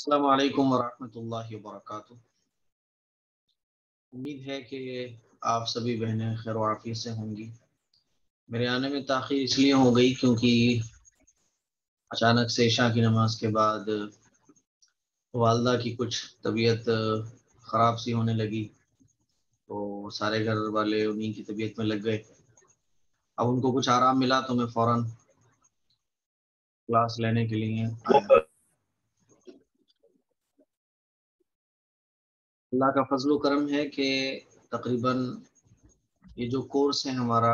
السلام علیکم ورحمۃ اللہ وبرکاتہ۔ امید ہے کہ آپ سبھی بہنیں خیر و عافیت سے ہوں گی۔ میرے آنے میں تاخیر اس لیے ہو گئی کیونکہ اچانک سے عشاء کی نماز کے بعد والدہ کی کچھ طبیعت خراب سی ہونے لگی، تو سارے گھر والے انہیں کی طبیعت میں لگ گئے۔ اب ان کو کچھ آرام ملا تو میں فوراً کلاس لینے کے لیے آیا۔ اللہ کا فضل و کرم ہے کہ تقریباً یہ جو کورس ہے ہمارا،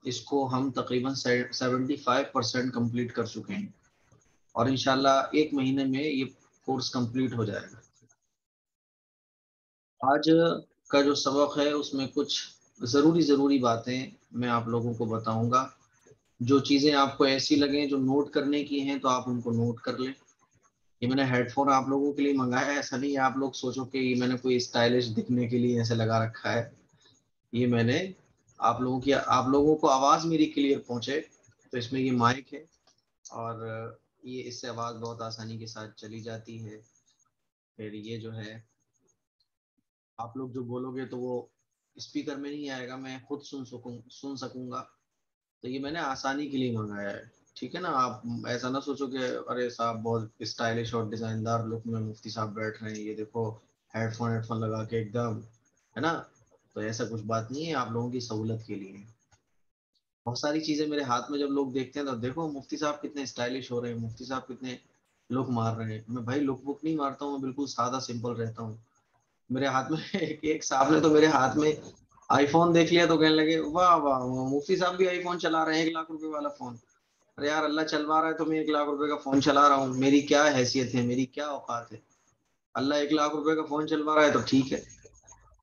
اس کو ہم تقریباً 75% کمپلیٹ کر چکے ہیں، اور انشاءاللہ ایک مہینے میں یہ کورس کمپلیٹ ہو جائے گا۔ آج کا جو سبق ہے اس میں کچھ ضروری باتیں میں آپ لوگوں کو بتاؤں گا۔ جو چیزیں آپ کو ایسی لگیں جو نوٹ کرنے کی ہیں تو آپ ان کو نوٹ کر لیں۔ یہ میں نے ہیڈ فون آپ لوگوں کے لیے منگایا ہے، ایسا نہیں ہے آپ لوگ سوچو کہ یہ میں نے کوئی اسٹائلش دکھنے کے لیے ایسے لگا رکھا ہے۔ یہ میں نے آپ لوگوں کو آواز میری کلیئر پہنچے تو اس میں یہ مائک ہے، اور یہ اس سے آواز بہت آسانی کے ساتھ چلی جاتی ہے۔ پھر یہ جو ہے آپ لوگ جو بولو گے تو وہ اسپیکر میں نہیں آئے گا، میں خود سن سکوں گا۔ تو یہ میں نے آسانی کے لیے منگایا ہے، ٹھیک ہے نا؟ آپ ایسا نہ سوچو کہ ارے صاحب بہت اسٹائلش اور ڈیزائندار لک میں مفتی صاحب بیٹھ رہے ہیں، یہ دیکھو ہیڈ فون لگا کے ایک دم، ہے نا؟ تو ایسا کچھ بات نہیں ہے، آپ لوگوں کی سہولت کے لیے۔ بہت ساری چیزیں میرے ہاتھ میں جب لوگ دیکھتے ہیں تو دیکھو مفتی صاحب کتنے اسٹائلش ہو رہے ہیں، مفتی صاحب کتنے لک مار رہے ہیں۔ میں بھائی لک بک نہیں مارتا ہوں، میں بالکل سادہ سمپل رہتا ہوں۔ میرے ہاتھ میں ایک صاحب نے تو میرے ہاتھ میں آئی فون دیکھ لیا تو کہنے لگے واہ واہ مفتی صاحب بھی آئی فون چلا رہے ہیں، 1 لاکھ روپے والا فون۔ ارے یار اللہ چلوا رہا ہے تو میں 1 لاکھ روپے کا فون چلا رہا ہوں، میری کیا حیثیت ہے، میری کیا اوقات ہے؟ اللہ 1 لاکھ روپے کا فون چلوا رہا ہے تو ٹھیک ہے،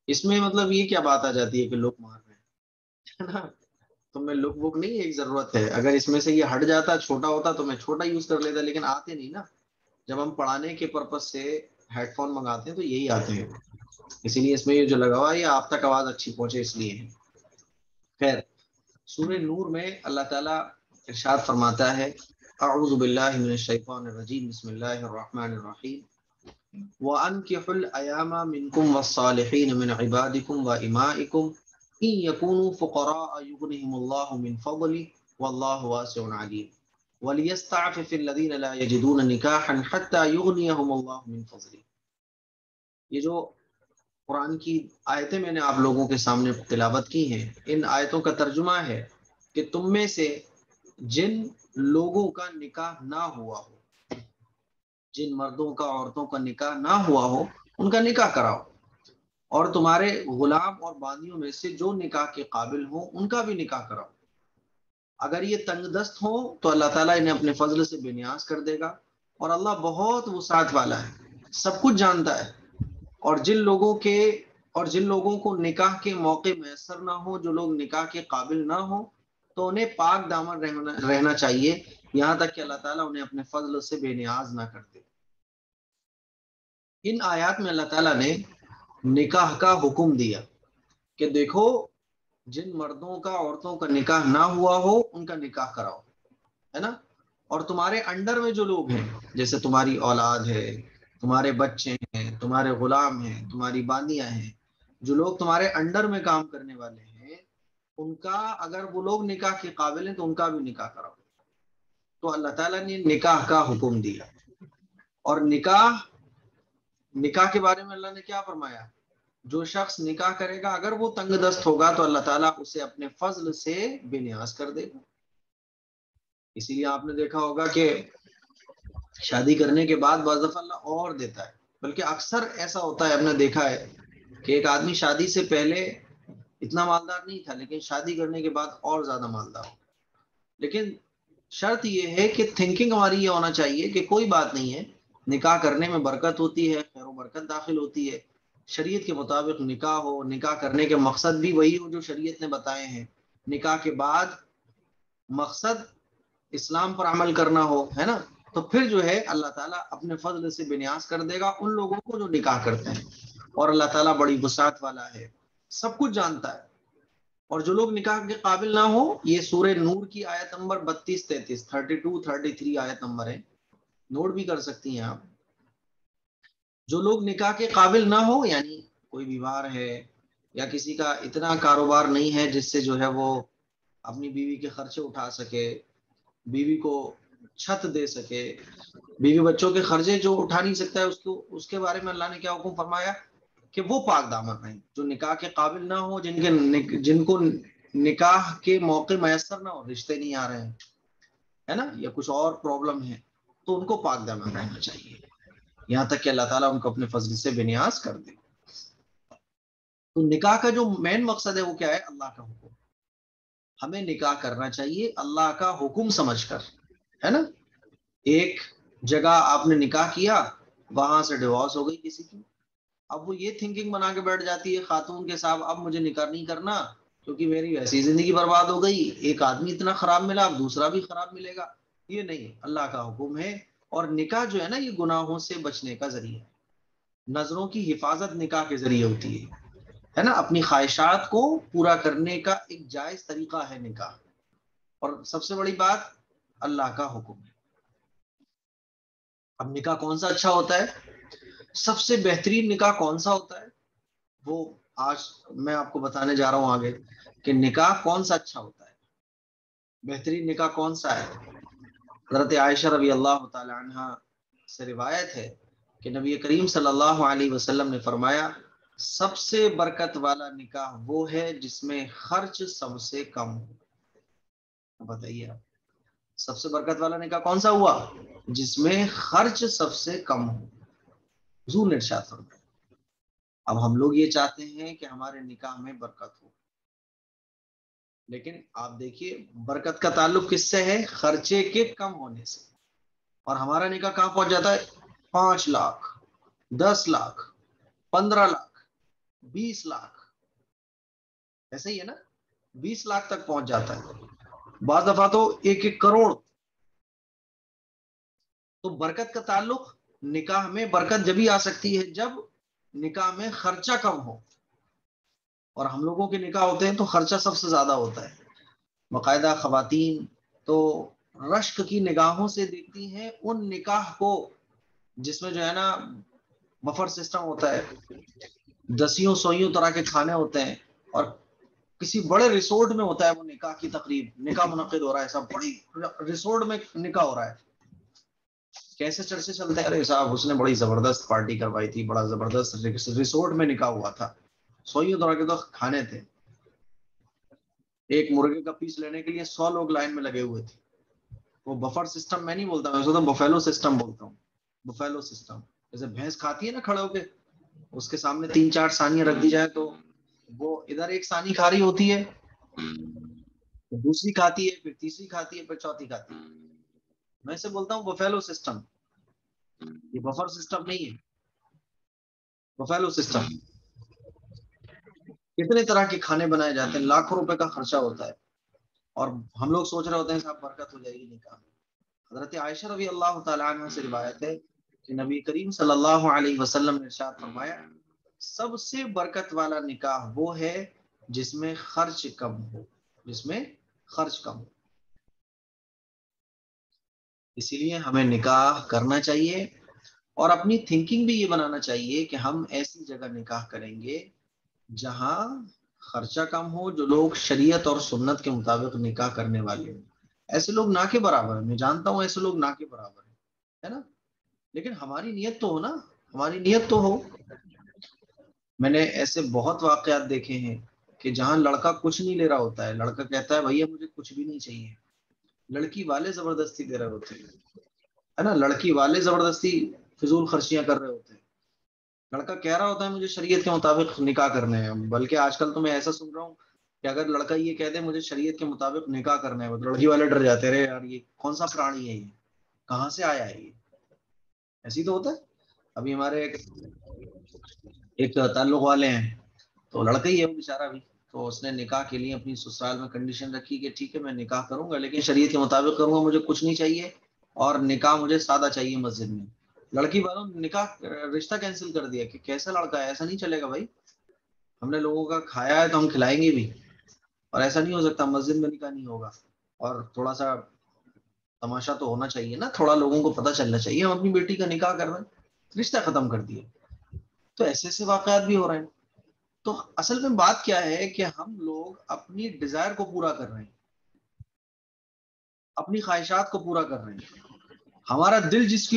اس میں مطلب یہ کیا بات آ جاتی ہے کہ لوگ مار رہے ہیں، ہے نا؟ تو میں لک بک نہیں ایک ضرورت ہے، اگر اس میں سے یہ ہٹ جاتا چھوٹا ہوتا تو میں چھوٹا یوز کر لیتا، لیکن آتے نہیں نا۔ جب ہم پڑھانے کے پرپز سے ہیڈ فون منگاتے ہیں تو یہی آتے ہیں، اسی لیے اس میں یہ جو لگا ہوا ہے یہ آپ تک آواز اچھی پہنچے اس لیے ہے۔ خیر، سورہ نور میں اللہ تعالیٰ ارشاد فرماتا ہے اعوذ باللہ من الشیطان الرجیم بسم اللہ الرحمن الرحیم وَأَنْكِحُوا الْأَيَامَ مِنْكُمْ وَالصَّالِحِينَ مِنْ عِبَادِكُمْ وَإِمَائِكُمْ إِنْ يَكُونُوا فُقَرَاءَ يُغْنِهِمُ اللَّهُ مِنْ فَضْلِهِ وَاللَّهُ وَاسِعٌ عَلِيمٌ وَلْيَسْتَعْفِفِ الَّذِينَ لَا يَجِدُونَ نِكَاحًا حَتَّى يُغْنِيَهُمُ اللَّهُ مِنْ فَضْلِهِ۔ یہ جو قرآن کی آیتیں میں نے آپ لوگوں کے سامنے تلاوت کی ہیں، ان آیتوں کا ترجمہ ہے کہ تم میں سے جن لوگوں کا نکاح نہ ہوا ہو، جن مردوں کا عورتوں کا نکاح نہ ہوا ہو ان کا نکاح کراؤ، اور تمہارے غلام اور باندیوں میں سے جو نکاح کے قابل ہوں ان کا بھی نکاح کراؤ۔ اگر یہ تنگ دست ہوں تو اللہ تعالیٰ انہیں اپنے فضل سے بے نیاز کر دے گا، اور اللہ بہت وسعت والا ہے، سب کچھ جانتا ہے۔ اور جن لوگوں کو نکاح کے موقع میسر نہ ہو، جو لوگ نکاح کے قابل نہ ہوں، تو انہیں پاک دامن رہنا چاہیے یہاں تک کہ اللہ تعالیٰ انہیں اپنے فضل سے بے نیاز نہ کر دے۔ ان آیات میں اللہ تعالیٰ نے نکاح کا حکم دیا کہ دیکھو جن مردوں کا عورتوں کا نکاح نہ ہوا ہو ان کا نکاح کراؤ، ہے نا؟ اور تمہارے انڈر میں جو لوگ ہیں، جیسے تمہاری اولاد ہے، تمہارے بچے ہیں، تمہارے غلام ہیں، تمہاری باندیاں ہیں، جو لوگ تمہارے انڈر میں کام کرنے والے ہیں، ان کا اگر وہ لوگ نکاح کے قابل ہیں تو ان کا بھی نکاح کراؤ۔ تو اللہ تعالیٰ نے نکاح کا حکم دیا، اور نکاح کے بارے میں اللہ نے کیا فرمایا؟ جو شخص نکاح کرے گا اگر وہ تنگ دست ہوگا تو اللہ تعالیٰ اسے اپنے فضل سے بے نیاز کر دے گا۔ اسی لیے آپ نے دیکھا ہوگا کہ شادی کرنے کے بعد بعض دفعہ اللہ اور دیتا ہے، بلکہ اکثر ایسا ہوتا ہے، ہم نے دیکھا ہے کہ ایک آدمی شادی سے پہلے اتنا مالدار نہیں تھا لیکن شادی کرنے کے بعد اور زیادہ مالدار ہو۔ لیکن شرط یہ ہے کہ تھنکنگ ہماری یہ ہونا چاہیے کہ کوئی بات نہیں ہے، نکاح کرنے میں برکت ہوتی ہے، خیر و برکت داخل ہوتی ہے، شریعت کے مطابق نکاح ہو، نکاح کرنے کے مقصد بھی وہی ہو جو شریعت نے بتائے ہیں، نکاح کے بعد مقصد اسلام پر عمل کرنا ہو، ہے نا؟ تو پھر جو ہے اللہ تعالیٰ اپنے فضل سے بے نیاز کر دے گا ان لوگوں کو جو نکاح کرتے ہیں، اور اللہ تعالیٰ بڑی وسعت والا ہے، سب کچھ جانتا ہے۔ اور جو لوگ نکاح کے قابل نہ ہو، یہ سورہ نور کی آیت نمبر 32 33 32 33 آیت نمبر ہے، نوٹ بھی کر سکتی ہیں آپ۔ جو لوگ نکاح کے قابل نہ ہو، یعنی کوئی بیمار ہے یا کسی کا اتنا کاروبار نہیں ہے جس سے جو ہے وہ اپنی بیوی کے خرچے اٹھا سکے، بیوی کو چھت دے سکے، بیوی بچوں کے خرچے جو اٹھا نہیں سکتا ہے، اس کے بارے میں اللہ نے کیا حکم فرمایا کہ وہ پاک دامن رہیں، جو نکاح کے قابل نہ ہو، جن کو نکاح کے موقع میسر نہ ہو، رشتے نہیں آ رہے ہیں، ہے نا، یا کچھ اور پرابلم ہے، تو ان کو پاک دامن رہنا چاہیے، یہاں تک کہ اللہ تعالیٰ ان کو اپنے فضل سے بے نیاز کر دے۔ تو نکاح کا جو مین مقصد ہے وہ کیا ہے؟ اللہ کا حکم۔ ہمیں نکاح کرنا چاہیے اللہ کا حکم سمجھ کر، ہے نا۔ ایک جگہ آپ نے نکاح کیا، وہاں سے ڈیورس ہو گئی کسی کی، اب وہ یہ تھنکنگ بنا کے بیٹھ جاتی ہے خاتون کے صاحب، اب مجھے نکاح نہیں کرنا کیونکہ میری ویسی زندگی برباد ہو گئی، ایک آدمی اتنا خراب ملا، اب دوسرا بھی خراب ملے گا۔ یہ نہیں، اللہ کا حکم ہے۔ اور نکاح جو ہے نا، یہ گناہوں سے بچنے کا ذریعہ ہے، نظروں کی حفاظت نکاح کے ذریعے ہوتی ہے نا، اپنی خواہشات کو پورا کرنے کا ایک جائز طریقہ ہے نکاح، اور سب سے بڑی بات اللہ کا حکم ہے۔ اب نکاح کون سا اچھا ہوتا ہے؟ سب سے بہترین نکاح کون سا ہوتا ہے؟ وہ آج میں آپ کو بتانے جا رہا ہوں آگے کہ نکاح کون سا اچھا ہوتا ہے، بہترین نکاح کون سا ہے۔ حضرت عائشہ رضی اللہ تعالی عنہ سے روایت ہے کہ نبی کریم صلی اللہ علیہ وسلم نے فرمایا، سب سے برکت والا نکاح وہ ہے جس میں خرچ سب سے کم ہو۔ بتائیے آپ، سب سے برکت والا نکاح کون سا ہوا؟ جس میں خرچ سب سے کم ہو، حضور نے ارشاد فرمایا۔ اب ہم لوگ یہ چاہتے ہیں کہ ہمارے نکاح میں برکت ہو، لیکن آپ دیکھیے برکت کا تعلق کس سے ہے؟ خرچے کے کم ہونے سے۔ اور ہمارا نکاح کہاں پہنچ جاتا ہے؟ 5 لاکھ، 10 لاکھ، 15 لاکھ، 20 لاکھ، ایسے ہی ہے نا، 20 لاکھ تک پہنچ جاتا ہے، بعض دفعہ تو 1-1 کروڑ۔ تو برکت کا تعلق، نکاح میں برکت جبھی آ سکتی ہے جب نکاح میں خرچہ کم ہو، اور ہم لوگوں کے نکاح ہوتے ہیں تو خرچہ سب سے زیادہ ہوتا ہے۔ باقاعدہ خواتین تو رشک کی نگاہوں سے دیکھتی ہیں ان نکاح کو جس میں جو ہے نا بفر سسٹم ہوتا ہے، 10 طرح کے کھانے ہوتے ہیں، اور کسی بڑے ریسورٹ میں ہوتا ہے وہ نکاح کی تقریب، نکاح منعقد ہو رہا ہے، سب بڑی ریسورٹ میں نکاح ہو رہا ہے، کیسے چرچے چلتے ہیں، ارے صاحب اس نے بڑی زبردست پارٹی کروائی تھی، بڑا زبردست ریسورٹ میں نکاح ہوا تھا، 100 طرح کے تو کھانے تھے، ایک مرغے کا پیس لینے کے لیے 100 لوگ لائن میں لگے ہوئے تھے۔ وہ بفر سسٹم میں نہیں بولتا، میں تو بفیلو سسٹم بولتا ہوں، بفیلو سسٹم، جیسے بھینس کھاتی ہے نا کھڑے ہو کے، اس کے سامنے 3-4 ثانیہ رکھ دی جائے تو وہ ادھر ایک ثانی کھا رہی ہوتی ہے، دوسری کھاتی ہے، پھر تیسری کھاتی ہے، پھر چوتھی کھاتی ہے، میں اسے بولتا ہوں بفیلو سسٹم، یہ بفر سسٹم نہیں ہے، بفیلو سسٹم۔ کتنے طرح کے کھانے بنائے جاتے ہیں، لاکھوں روپے کا خرچہ ہوتا ہے، اور ہم لوگ سوچ رہے ہوتے ہیں صاحب برکت ہو جائے گی نکاح میں۔ حضرت عائشہ رضی اللہ تعالی عنہ سے روایت ہے کہ نبی کریم صلی اللہ علیہ وسلم نے ارشاد فرمایا، سب سے برکت والا نکاح وہ ہے جس میں خرچ کم ہو، جس میں خرچ کم ہو۔ اسی لیے ہمیں نکاح کرنا چاہیے، اور اپنی تھنکنگ بھی یہ بنانا چاہیے کہ ہم ایسی جگہ نکاح کریں گے جہاں خرچہ کم ہو، جو لوگ شریعت اور سنت کے مطابق نکاح کرنے والے ہیں۔ ایسے لوگ نہ کے برابر ہیں، میں جانتا ہوں ایسے لوگ نہ کے برابر ہیں، ہے نا، لیکن ہماری نیت تو ہو نا، ہماری نیت تو ہو۔ میں نے ایسے بہت واقعات دیکھے ہیں کہ جہاں لڑکا کچھ نہیں لے رہا ہوتا ہے، لڑکا کہتا ہے بھیا مجھے کچھ بھی نہیں چاہیے، لڑکی والے زبردستی دے رہے ہوتے ہیں، ہے نا، لڑکی والے زبردستی فضول خرچیاں کر رہے ہوتے ہیں، لڑکا کہہ رہا ہوتا ہے مجھے شریعت کے مطابق نکاح کرنے ہیں، بلکہ آج کل تو میں ایسا سن رہا ہوں کہ اگر لڑکا یہ کہہ دے مجھے شریعت کے مطابق نکاح کرنا ہے، تو لڑکی والے ڈر جاتے رہے یار یہ کون سا پرانی ہے، یہ کہاں سے آیا ہے، یہ ایسی تو ہوتا ہے۔ ابھی ہمارے ایک تعلق والے ہیں، تو لڑکا ہی ہے وہ بیچارہ بھی، تو اس نے نکاح کے لیے اپنی سسرال میں کنڈیشن رکھی کہ ٹھیک ہے میں نکاح کروں گا لیکن شریعت کے مطابق کروں گا، مجھے کچھ نہیں چاہیے، اور نکاح مجھے سادہ چاہیے مسجد میں۔ لڑکی والوں نے نکاح رشتہ کینسل کر دیا کہ کیسا لڑکا ہے، ایسا نہیں چلے گا بھائی، ہم نے لوگوں کا کھایا ہے تو ہم کھلائیں گے بھی، اور ایسا نہیں ہو سکتا مسجد میں نکاح نہیں ہوگا، اور تھوڑا سا تماشا تو ہونا چاہیے نا، تھوڑا لوگوں کو پتہ چلنا چاہیے ہم اپنی بیٹی کا نکاح کر رہے ہیں، رشتہ ختم کر دیا۔ تو ایسے ایسے واقعات بھی ہو رہے ہیں. تو اصل میں بات کیا ہے کہ ہم لوگ اپنی ڈیزائر کو پورا کر رہے ہیں, اپنی خواہشات کو پورا کر رہے ہیں. ہمارا دل جس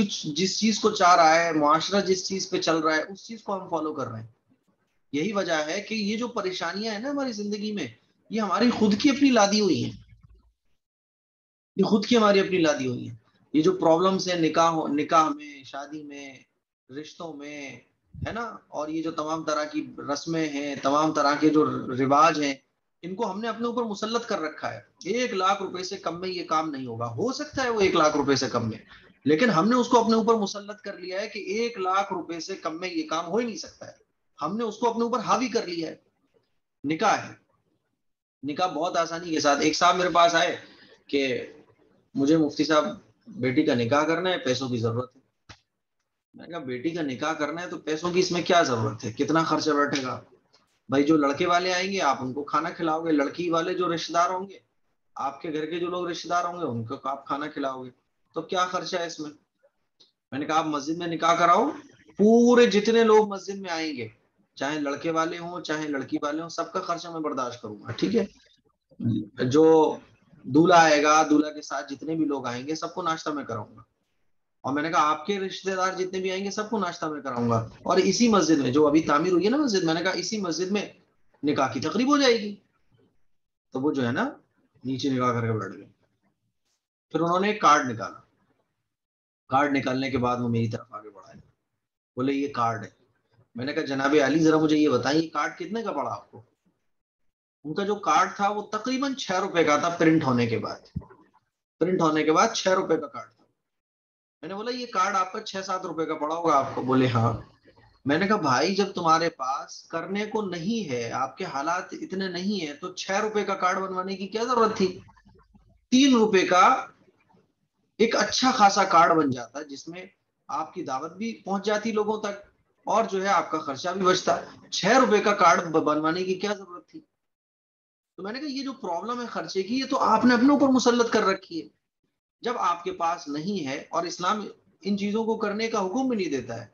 چیز کو چاہ رہا ہے, معاشرہ جس چیز پہ چل رہا ہے, اس چیز کو ہم فالو کر رہے ہیں. یہی وجہ ہے کہ یہ جو پریشانیاں ہیں نا ہماری زندگی میں, یہ ہماری خود کی اپنی لادی ہوئی ہیں. یہ خود کی ہماری اپنی لادی ہوئی ہیں. یہ جو پرابلمس ہیں نکاح میں, شادی میں, رشتوں میں, ہے نا, اور یہ جو تمام طرح کی رسمیں ہیں, تمام طرح کے جو رواج ہیں, ان کو ہم نے اپنے اوپر مسلط کر رکھا ہے. 1 لاکھ روپے سے کم میں یہ کام نہیں ہوگا. ہو سکتا ہے وہ 1 لاکھ روپے سے کم میں, لیکن ہم نے اس کو اپنے اوپر مسلط کر لیا ہے کہ 1 لاکھ روپے سے کم میں یہ کام ہو ہی نہیں سکتا ہے. ہم نے اس کو اپنے اوپر حاوی کر لیا ہے. نکاح ہے, نکاح بہت آسانی کے ساتھ. ایک صاحب میرے پاس آئے کہ مجھے مفتی صاحب بیٹی کا نکاح کرنا ہے, پیسوں کی ضرورت ہے. میں نے کہا بیٹی کا نکاح کرنا ہے تو پیسوں کی اس میں کیا ضرورت ہے, کتنا خرچہ بیٹھے گا؟ بھائی جو لڑکے والے آئیں گے آپ ان کو کھانا کھلاؤ گے, لڑکی والے جو رشتے دار ہوں گے, آپ کے گھر کے جو لوگ رشتے دار ہوں گے, ان کو آپ کھانا کھلاؤ گے. تو کیا خرچہ ہے اس میں؟ میں نے کہا آپ مسجد میں نکاح کراؤ, پورے جتنے لوگ مسجد میں آئیں گے, چاہے لڑکے والے ہوں چاہے لڑکی والے ہوں, سب کا خرچہ میں برداشت کروں گا, ٹھیک ہے. جو دولہا آئے گا, دولہا کے ساتھ جتنے بھی لوگ آئیں گے, سب کو ناشتہ میں کراؤں گا. اور میں نے کہا آپ کے رشتے دار جتنے بھی آئیں گے سب کو ناشتہ میں کراؤں گا. اور اسی مسجد میں جو ابھی تعمیر ہوئی ہے نا مسجد, میں نے کہا اسی مسجد میں نکاح کی تقریب ہو جائے گی. تو وہ جو ہے نا نیچے نکاح کر کے بیٹھ گئے. پھر انہوں نے ایک کارڈ نکالا. کارڈ نکالنے کے بعد وہ میری طرف آگے بڑھائے, بولے یہ کارڈ ہے. میں نے کہا جناب علی ذرا مجھے یہ بتائیں یہ کارڈ کتنے کا پڑا آپ کو؟ ان کا جو کارڈ تھا وہ تقریباً 6 روپے کا تھا, پرنٹ ہونے کے بعد. پرنٹ ہونے کے بعد 6 روپے کا کارڈ تھا. میں نے بولا یہ کارڈ آپ کا 6-7 روپے کا پڑا ہوگا آپ کو؟ بولے ہاں. میں نے کہا بھائی جب تمہارے پاس کرنے کو نہیں ہے, آپ کے حالات اتنے نہیں ہیں, تو 6 روپے کا کارڈ بنوانے کی کیا ضرورت تھی؟ 3 روپے کا ایک اچھا خاصا کارڈ بن جاتا جس میں آپ کی دعوت بھی پہنچ جاتی لوگوں تک, اور جو ہے آپ کا خرچہ بھی بچتا. 6 روپے کا کارڈ بنوانے کی کیا ضرورت تھی؟ تو میں نے کہا یہ جو پرابلم ہے خرچے کی, یہ تو آپ نے اپنے اوپر مسلط کر رکھی ہے. جب آپ کے پاس نہیں ہے, اور اسلام ان چیزوں کو کرنے کا حکم بھی نہیں دیتا ہے.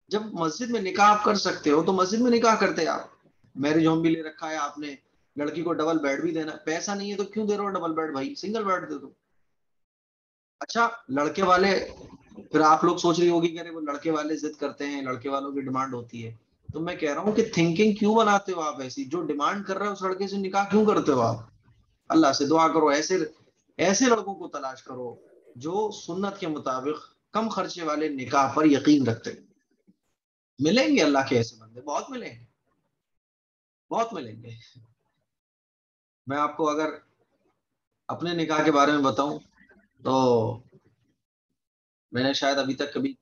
جب مسجد میں نکاح آپ کر سکتے ہو تو مسجد میں نکاح کرتے آپ. میرج ہوم بھی لے رکھا ہے آپ نے, لڑکی کو ڈبل بیڈ بھی دینا. پیسہ نہیں ہے تو کیوں دے رہے ہو ڈبل بیڈ بھائی, سنگل بیڈ دے دو. اچھا لڑکے والے, پھر آپ لوگ سوچ رہی ہوگی کہ وہ لڑکے والے ضد کرتے ہیں, لڑکے والوں کی ڈیمانڈ ہوتی ہے. تو میں کہہ رہا ہوں کہ تھنکنگ کیوں بناتے ہو آپ ایسی؟ جو ڈیمانڈ کر رہا ہے اس لڑکے سے نکاح کیوں کرتے ہو آپ؟ اللہ سے دعا کرو, ایسے ایسے لڑکوں کو تلاش کرو جو سنت کے مطابق کم خرچے والے نکاح پر یقین رکھتے ہیں. ملیں گے اللہ کے ایسے بندے, بہت ملیں گے, بہت ملیں گے. میں آپ کو اگر اپنے نکاح کے بارے میں بتاؤں تو میں نے شاید ابھی تک کبھی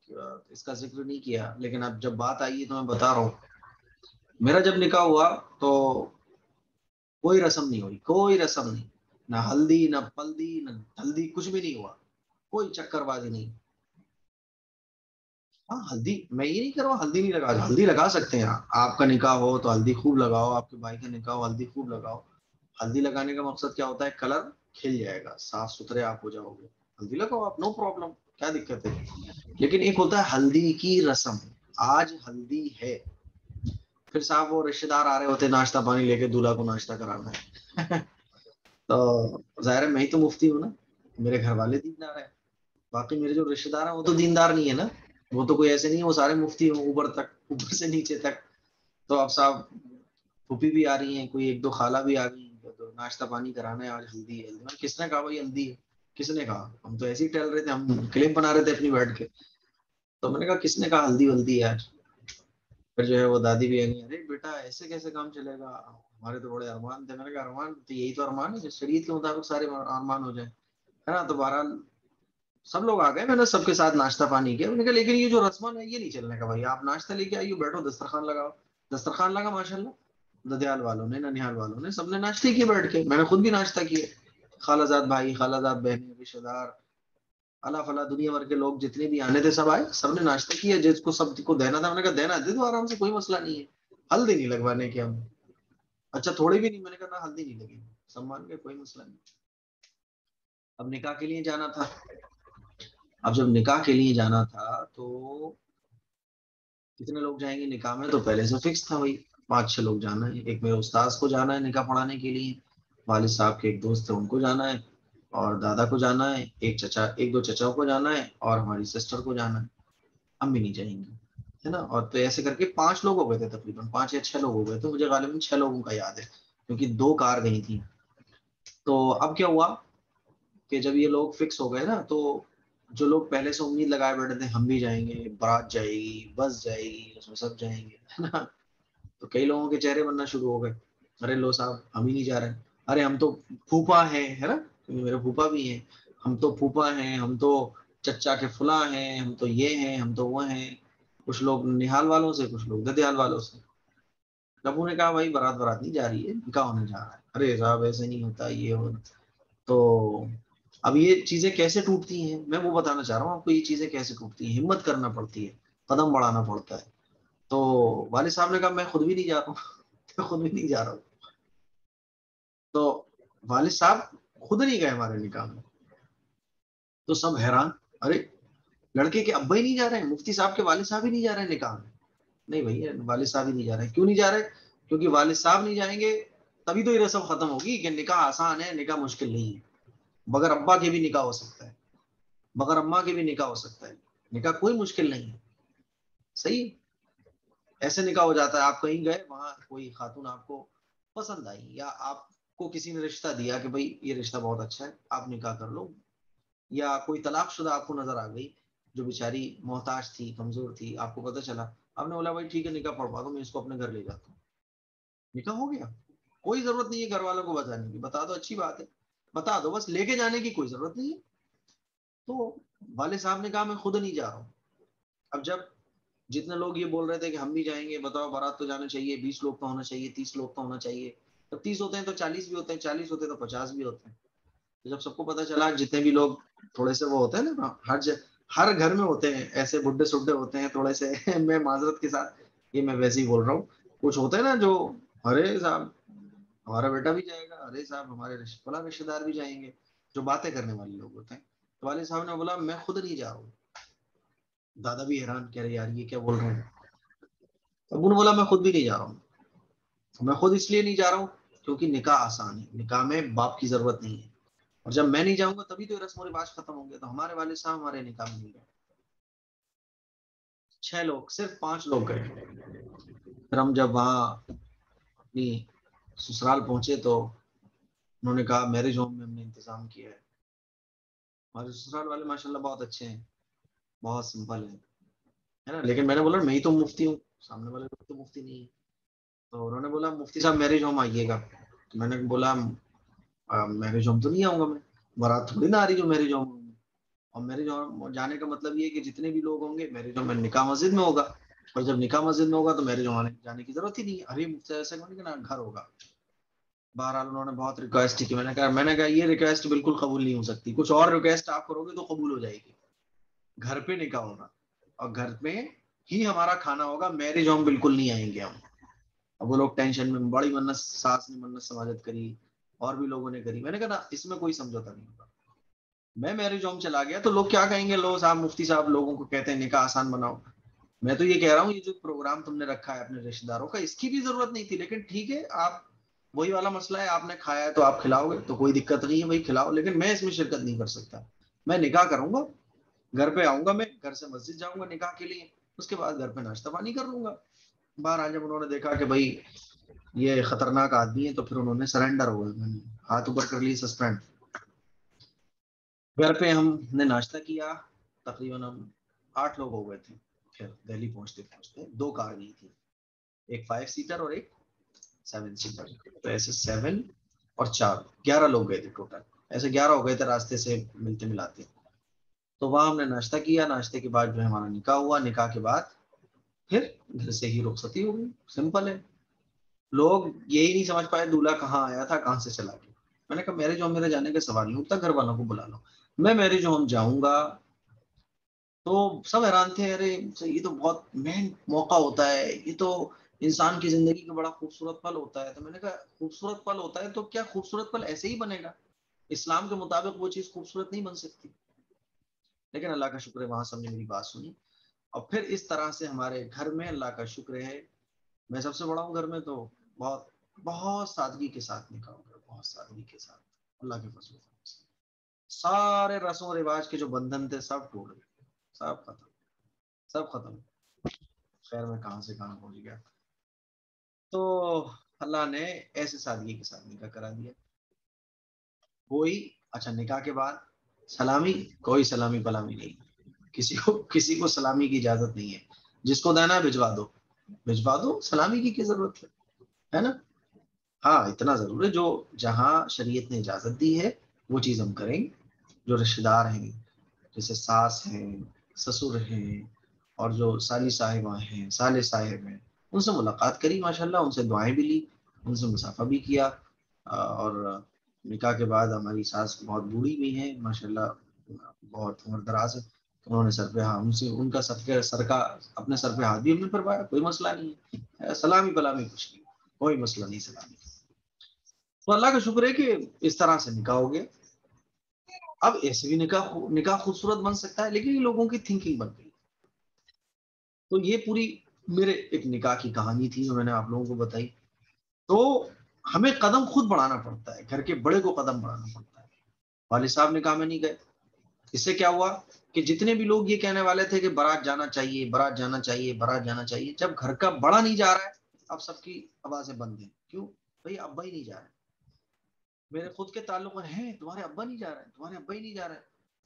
اس کا ذکر نہیں کیا, لیکن اب جب بات آئی ہے تو میں بتا رہا ہوں. میرا جب نکاح ہوا تو کوئی رسم نہیں ہوئی, کوئی رسم نہیں, نہ ہلدی نہ پلدی نہ ہلدی, کچھ بھی نہیں ہوا, کوئی چکر بازی نہیں. ہاں ہلدی, میں یہ نہیں کر رہا ہوں ہلدی نہیں لگا, ہلدی لگا سکتے ہیں. آپ کا نکاح ہو تو ہلدی خوب لگاؤ, آپ کے بھائی کا نکاح ہو ہلدی خوب لگاؤ. ہلدی لگانے کا مقصد کیا ہوتا ہے؟ کلر کھل جائے گا, صاف ستھرے آپ ہو جاؤ گے, ہلدی لگاؤ آپ, نو پرابلم, کیا دقت ہے. لیکن ایک ہوتا ہے ہلدی کی رسم. آج ہلدی ہے, پھر صاحب وہ رشتے دار آ رہے ہوتے ناشتہ پانی لے کے, دولہا کو ناشتہ کرانا ہے. تو ظاہر ہے میں ہی تو مفتی ہوں نا, میرے گھر والے دیندار ہیں, باقی میرے جو رشتے دار ہیں وہ تو دیندار نہیں ہے نا. وہ تو کوئی ایسے نہیں ہے وہ سارے مفتی ہوں اوپر تک, اوپر سے نیچے تک. تو اب صاحب پھوپھی بھی آ رہی ہیں, کوئی 1-2 خالہ بھی آ گئی, تو ناشتہ پانی کرانا ہے, آج ہلدی ہے. کس نے کہا بھائی ہلدی ہے؟ کس نے کہا؟ ہم تو ایسے ہی ٹہل رہے تھے, ہم کلپ بنا رہے تھے اپنی بیٹھ کے. تو میں نے کہا کس نے کہا ہلدی ولدی ہے آج؟ پھر جو ہے وہ دادی بھی آئی, ارے بیٹا ایسے کیسے کام چلے گا, ہمارے تو بڑے ارمان تھے. میں نے کہا ارمان تو یہی تو ارمان ہے, شریعت کے مطابق سارے ارمان ہو جائیں, ہے نا. تو بہرحال سب لوگ آ گئے, میں نے سب کے ساتھ ناشتہ پانی کیا. میں نے کہا لیکن یہ جو رسم ہے یہ نہیں چلنے کا بھائی, آپ ناشتہ لے کے آئیے, بیٹھو دسترخوان لگاؤ. دسترخوان لگا ماشاء اللہ, ددیال والوں نے, ننیال والوں نے, سب نے ناشتے کیے بیٹھ کے, میں نے خود بھی ناشتہ کیے. خالہ زاد بھائی, خالہ زاد بہنیں, رشتے دار, اللہ فلاں دنیا بھر کے لوگ جتنے بھی آنے تھے سب آئے, سب نے ناشتہ کیا. جس کو سب کو دینا تھا میں نے کہا دینا دے دو آرام سے, کوئی مسئلہ نہیں ہے. ہلدی نہیں لگوانے کے ہم, اچھا تھوڑی بھی نہیں, میں نے کہا ہلدی نہیں لگی, سب مان کے, کوئی مسئلہ نہیں. اب نکاح کے لیے جانا تھا. اب جب نکاح کے لیے جانا تھا تو کتنے لوگ جائیں گے نکاح میں؟ تو پہلے سے فکس تھا بھائی 5-6 لوگ جانا ہے. ایک میرے استاذ کو جانا ہے نکاح پڑھانے کے لیے، والد صاحب کے ایک دوست ہیں ان کو جانا ہے، اور دادا کو جانا ہے، ایک دو چچاؤں کو جانا ہے، اور ہماری سسٹر کو جانا ہے. امی نہیں جائیں گی، ہے نا. اور تو ایسے کر کے 5 لوگ ہو گئے تھے، تقریباً 5 یا 6 لوگ ہو گئے تھے. مجھے غالباً 6 لوگوں کا یاد ہے کیونکہ 2 کار گئی تھی. تو اب کیا ہوا کہ جب یہ لوگ فکس ہو گئے نا، تو جو لوگ پہلے سے امید لگائے بیٹھے تھے ہم بھی جائیں گے، بارات جائے گی، بس جائے گی، اس میں سب جائیں گے، ہے نا. تو کئی لوگوں کے چہرے بننا شروع ہو گئے. ارے لو صاحب ہم ہی نہیں جا رہے. ارے ہم تو پھوپا ہیں، ہے نا، کیونکہ میرے پھوپا بھی ہیں. ہم تو پھوپا ہیں، ہم تو چچا کے فلاں ہیں، ہم تو یہ ہیں، ہم تو وہ ہیں. کچھ لوگ نہال والوں سے، کچھ لوگ ددیال والوں سے. ابو نے کہا بھائی بارات بارات نہیں جا رہی ہے، نکاح ہونے جا رہا ہے. ارے صاحب ایسے نہیں ہوتا یہ ہو. تو اب یہ چیزیں کیسے ٹوٹتی ہیں میں وہ بتانا چاہ رہا ہوں آپ کو. یہ چیزیں کیسے ٹوٹتی ہیں، ہمت کرنا پڑتی ہے، قدم بڑھانا پڑتا ہے. تو والد صاحب نے کہا میں خود بھی نہیں جا رہا ہوں. میں خود بھی نہیں جا رہا ہوں. تو والد صاحب خود نہیں گئے ہمارے نکاح میں. تو سب حیران. ارے لڑکے کے ابا ہی نہیں جا رہے ہیں، مفتی صاحب کے والد صاحب ہی نہیں جا رہے ہیں نکاح میں. نہیں بھائی والد صاحب ہی نہیں جا رہے ہیں. کیوں نہیں جا رہے؟ کیونکہ والد صاحب نہیں جائیں گے تبھی تو یہ رسم ختم ہوگی کہ نکاح آسان ہے، نکاح مشکل نہیں ہے. بغیر ابا کے بھی نکاح ہو سکتا ہے، بغیر اما کے بھی نکاح ہو سکتا ہے. نکاح کوئی مشکل نہیں ہے. صحیح. ایسے نکاح ہو جاتا ہے آپ کہیں گئے، وہاں کوئی خاتون آپ کو پسند آئی، یا آپ کو کسی نے رشتہ دیا کہ بھائی یہ رشتہ بہت اچھا ہے آپ نکاح کر لو، یا کوئی طلاق شدہ آپ کو نظر آ گئی جو بیچاری محتاج تھی، کمزور تھی، آپ کو پتہ چلا، آپ نے بولا بھائی ٹھیک ہے نکاح پڑھوا دو، میں اس کو اپنے گھر لے جاتا ہوں. نکاح ہو گیا. کوئی ضرورت نہیں ہے گھر والوں کو بتانے کی. بتا دو اچھی بات ہے، بتا دو، بس لے کے جانے کی کوئی ضرورت نہیں ہے. تو والد صاحب نے کہا میں خود نہیں جا رہا ہوں. اب جب جتنے لوگ یہ بول رہے تھے کہ ہم بھی جائیں گے، بتاؤ بارات تو جانا چاہیے، 20 لوگ تو ہونا چاہیے، 30 لوگ تو ہونا چاہیے. جب 30 ہوتے ہیں تو 40 بھی ہوتے ہیں، 40 ہوتے ہیں تو 50 بھی ہوتے ہیں. تو جب سب کو پتا چلا، جتنے بھی لوگ تھوڑے سے وہ ہوتے ہیں نا، ہر گھر میں ہوتے ہیں ایسے بڈھے سڈھے ہوتے ہیں تھوڑے سے میں معذرت کے ساتھ یہ میں ویسے ہی بول رہا ہوں. کچھ ہوتے ہیں نا جو، ارے صاحب ہمارا بیٹا بھی جائے گا، ارے صاحب ہمارے فلاں رشتے دار بھی جائیں گے، جو باتیں کرنے والے لوگ ہوتے ہیں. تو والد صاحب نے بولا میں خود نہیں جا رہا ہوں. دادا بھی حیران، کہہ رہے یار یہ کیا بول رہے ہیں. ابو نے بولا میں خود بھی نہیں جا رہا ہوں. میں خود اس لیے نہیں جا رہا ہوں کیونکہ نکاح آسان ہے، نکاح میں باپ کی ضرورت نہیں ہے، اور جب میں نہیں جاؤں گا تبھی تو یہ رسم و رواج ختم ہوں گے. تو ہمارے والد صاحب ہمارے نکاح میں نہیں گئے. 6 لوگ، صرف 5 لوگ گئے. پھر ہم جب وہاں اپنی سسرال پہنچے تو انہوں نے کہا میرج ہوم میں ہم نے انتظام کیا ہے. ہمارے سسرال والے ماشاء اللہ بہت اچھے ہیں، بہت سمپل ہیں، ہے نا. لیکن میں نے بولا میں ہی تو مفتی ہوں، سامنے والے لوگ تو مفتی نہیں ہے. تو انہوں نے بولا مفتی صاحب میرج ہوم آئیے گا. تو میں نے بولا میرج ہوم تو نہیں آؤں گا میں، بارات تھوڑی نہ آ رہی جو میرج ہوم. اور میرج ہوم جانے کا مطلب یہ ہے کہ جتنے بھی لوگ ہوں گے میرج ہوم میں نکاح مسجد میں ہوگا، اور جب نکاح مسجد میں ہوگا تو میرج ہوم جانے کی ضرورت ہی نہیں ہے. ارے مفتی ایسے گھر ہوگا. بہرحال انہوں نے بہت ریکویسٹ کی. میں نے کہا یہ ریکویسٹ بالکل قبول نہیں ہو سکتی. کچھ اور ریکویسٹ آپ کرو گے تو قبول ہو جائے گی. گھر پہ نکاح ہوگا اور گھر پہ ہی ہمارا کھانا ہوگا، میرج ہوم بالکل نہیں آئیں گے ہم. اب وہ لوگ ٹینشن میں، بڑی منت ساس نے منت سماجت کری، اور بھی لوگوں نے کری. میں نے کہا نا اس میں کوئی سمجھوتا نہیں ہوگا. میں میرج ہوم چلا گیا تو لوگ کیا کہیں گے، لو صاحب مفتی صاحب لوگوں کو کہتے ہیں نکاح آسان بناؤ. میں تو یہ کہہ رہا ہوں یہ جو پروگرام تم نے رکھا ہے اپنے رشتے داروں کا، اس کی بھی ضرورت نہیں تھی. لیکن ٹھیک ہے، آپ وہی والا مسئلہ ہے، آپ نے کھایا ہے تو آپ کھلاؤ گے تو کوئی دقت نہیں ہے، وہی کھلاؤ. لیکن میں اس میں شرکت نہیں کر سکتا. میں نکاح کروں گا، گھر پہ آؤں گا، میں گھر سے مسجد جاؤں گا نکاح کے لیے، اس کے بعد گھر پہ ناشتہ پانی کر لوں گا. باہر جب انہوں نے دیکھا کہ بھائی یہ خطرناک آدمی ہے تو پھر انہوں نے سرنڈر ہو گئے، ہاتھ اوپر کر لیے، سسپینڈ. گھر پہ ہم نے ناشتہ کیا. تقریباً ہم 8 لوگ ہو گئے تھے. پھر دہلی پہنچتے پہنچتے 2 کار گئی تھی، ایک 5 سیٹر اور ایک 7 سیٹر. تو ایسے 7 اور 4 11 لوگ گئے تھے ٹوٹل. ایسے 11 ہو گئے تھے راستے سے ملتے ملاتے. تو وہاں ہم نے ناشتہ کیا. ناشتے کے بعد جو ہے ہمارا نکاح ہوا. نکاح کے بعد پھر گھر سے ہی رخصتی ہو گئی. سمپل ہے. لوگ یہی نہیں سمجھ پائے دولہا کہاں آیا تھا، کہاں سے چلا گیا. میں نے کہا میرج ہوم میرے جانے کا سوال نہیں اٹھتا، گھر والوں کو بلا لو. میں میرج ہوم جاؤں گا. تو سب حیران تھے، ارے یہ تو بہت مہنگ موقع ہوتا ہے، یہ تو انسان کی زندگی کا بڑا خوبصورت پل ہوتا ہے. تو میں نے کہا خوبصورت پل ہوتا ہے تو کیا خوبصورت پل ایسے ہی بنے گا؟ اسلام کے مطابق وہ چیز خوبصورت نہیں بن سکتی. لیکن اللہ کا شکر ہے وہاں سب نے میری بات سنی اور پھر اس طرح سے ہمارے گھر میں اللہ کا شکر ہے، میں سب سے بڑا ہوں گھر میں، تو بہت بہت سادگی کے ساتھ نکاح ہو گیا، بہت سادگی کے ساتھ، اللہ کے فضل و کرم سے سارے رسم و رواج کے جو بندھن تھے سب ٹوٹ گئے، سب ختم، سب ختم۔ خیر میں کہاں سے کہاں پہنچ گیا۔ تو اللہ نے ایسے سادگی کے ساتھ نکاح کرا دیا۔ کوئی اچھا نکاح کے بعد سلامی، کوئی سلامی پلامی نہیں، کسی کو سلامی کی اجازت نہیں ہے، جس کو دینا ہے بھجوا دو، بھجوا دو، سلامی کی کیا ضرورت ہے نا؟ ہاں اتنا ضرور ہے، جو جہاں شریعت نے اجازت دی ہے وہ چیز ہم کریں گے۔ جو رشتے دار ہیں، جیسے ساس ہیں، سسر ہیں، اور جو سالی صاحبہ ہیں، سالے صاحب ہیں، ان سے ملاقات کری ماشاءاللہ، ان سے دعائیں بھی لی، ان سے مسافہ بھی کیا، اور نکاح کے بعد ہماری ساس بہت بوڑھی بھی ہیں ماشاءاللہ، بہت عمر دراز ہے، انہوں نے سر پہ ہاں ان کا سر کا اپنے سر پہ ہاتھ بھی ہم نے پھروایا، کوئی مسئلہ نہیں ہے، سلامی پلامی کچھ نہیں، کوئی مسئلہ نہیں سلامی۔ تو اللہ کا شکر ہے کہ اس طرح سے نکاح ہو گیا۔ اب ایسے بھی نکاح خوبصورت بن سکتا ہے، لیکن یہ لوگوں کی تھنکنگ بن گئی۔ تو یہ پوری میرے ایک نکاح کی کہانی تھی جو میں نے آپ لوگوں کو بتائی۔ تو ہمیں قدم خود بڑھانا پڑتا ہے، گھر کے بڑے کو قدم بڑھانا پڑتا ہے۔ والد صاحب نکاح میں نہیں گئے، اس سے کیا ہوا کہ جتنے بھی لوگ یہ کہنے والے تھے کہ بارات جانا چاہیے، بارات جانا چاہیے، بارات جانا چاہیے، جب گھر کا بڑا نہیں جا رہا ہے اب سب کی آوازیں بند ہیں۔ کیوں بھائی؟ ابا ہی نہیں جا رہے۔ میرے خود کے تعلق ہیں، تمہارے ابا نہیں جا رہے، تمہارے ابا ہی نہیں جا رہے۔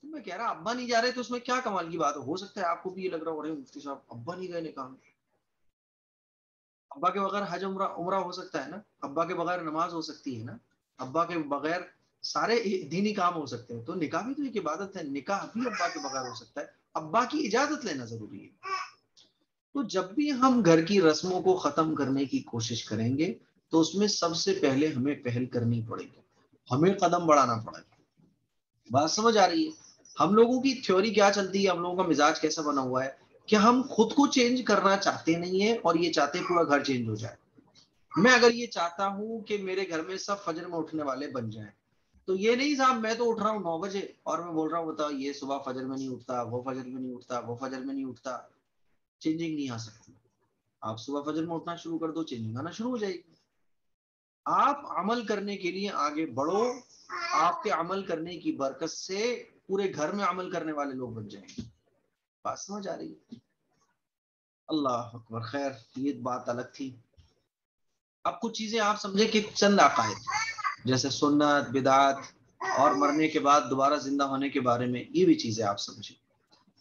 تو میں کہہ رہا ابا نہیں جا رہے تو اس میں کیا کمال کی بات ہو سکتا ہے آپ کو بھی یہ لگ رہا ہو مفتی صاحب ابا نہیں گئے نکاح میں، ابا کے بغیر حج عمرہ ہو سکتا ہے نا، ابا کے بغیر نماز ہو سکتی ہے نا، ابا کے بغیر سارے دینی کام ہو سکتے ہیں، تو نکاح بھی تو ایک عبادت ہے، نکاح بھی ابا کے بغیر ہو سکتا ہے، ابا کی اجازت لینا ضروری ہے۔ تو جب بھی ہم گھر کی رسموں کو ختم کرنے کی کوشش کریں گے تو اس میں سب سے پہلے ہمیں پہل کرنی پڑے گی، ہمیں قدم بڑھانا پڑے گا۔ بات سمجھ آ رہی ہے؟ ہم لوگوں کی تھیوری کیا چلتی ہے، ہم لوگوں کا مزاج کیسا بنا ہوا ہے کہ ہم خود کو چینج کرنا چاہتے نہیں ہیں، اور یہ چاہتے ہیں پورا گھر چینج ہو جائے۔ میں اگر یہ چاہتا ہوں کہ میرے گھر میں سب فجر میں اٹھنے والے بن جائیں، تو یہ نہیں صاحب میں تو اٹھ رہا ہوں 9 بجے اور میں بول رہا ہوں بتاؤ یہ صبح فجر میں نہیں اٹھتا، وہ فجر میں نہیں اٹھتا، وہ فجر میں نہیں اٹھتا، چینجنگ نہیں آ سکتی۔ آپ صبح فجر میں اٹھنا شروع کر دو، چینجنگ آنا شروع ہو جائے گی۔ آپ عمل کرنے کے لیے آگے بڑھو، آپ کے عمل کرنے کی برکت سے پورے گھر میں عمل کرنے والے لوگ بن جائیں گے۔ بات سمجھ آ رہی ہے؟ اللہ اکبر۔ خیر یہ بات الگ تھی۔ اب کچھ چیزیں آپ سمجھے کہ چند عقائد جیسے سنت، بدعت اور مرنے کے بعد دوبارہ زندہ ہونے کے بارے میں، یہ بھی چیزیں آپ سمجھیں۔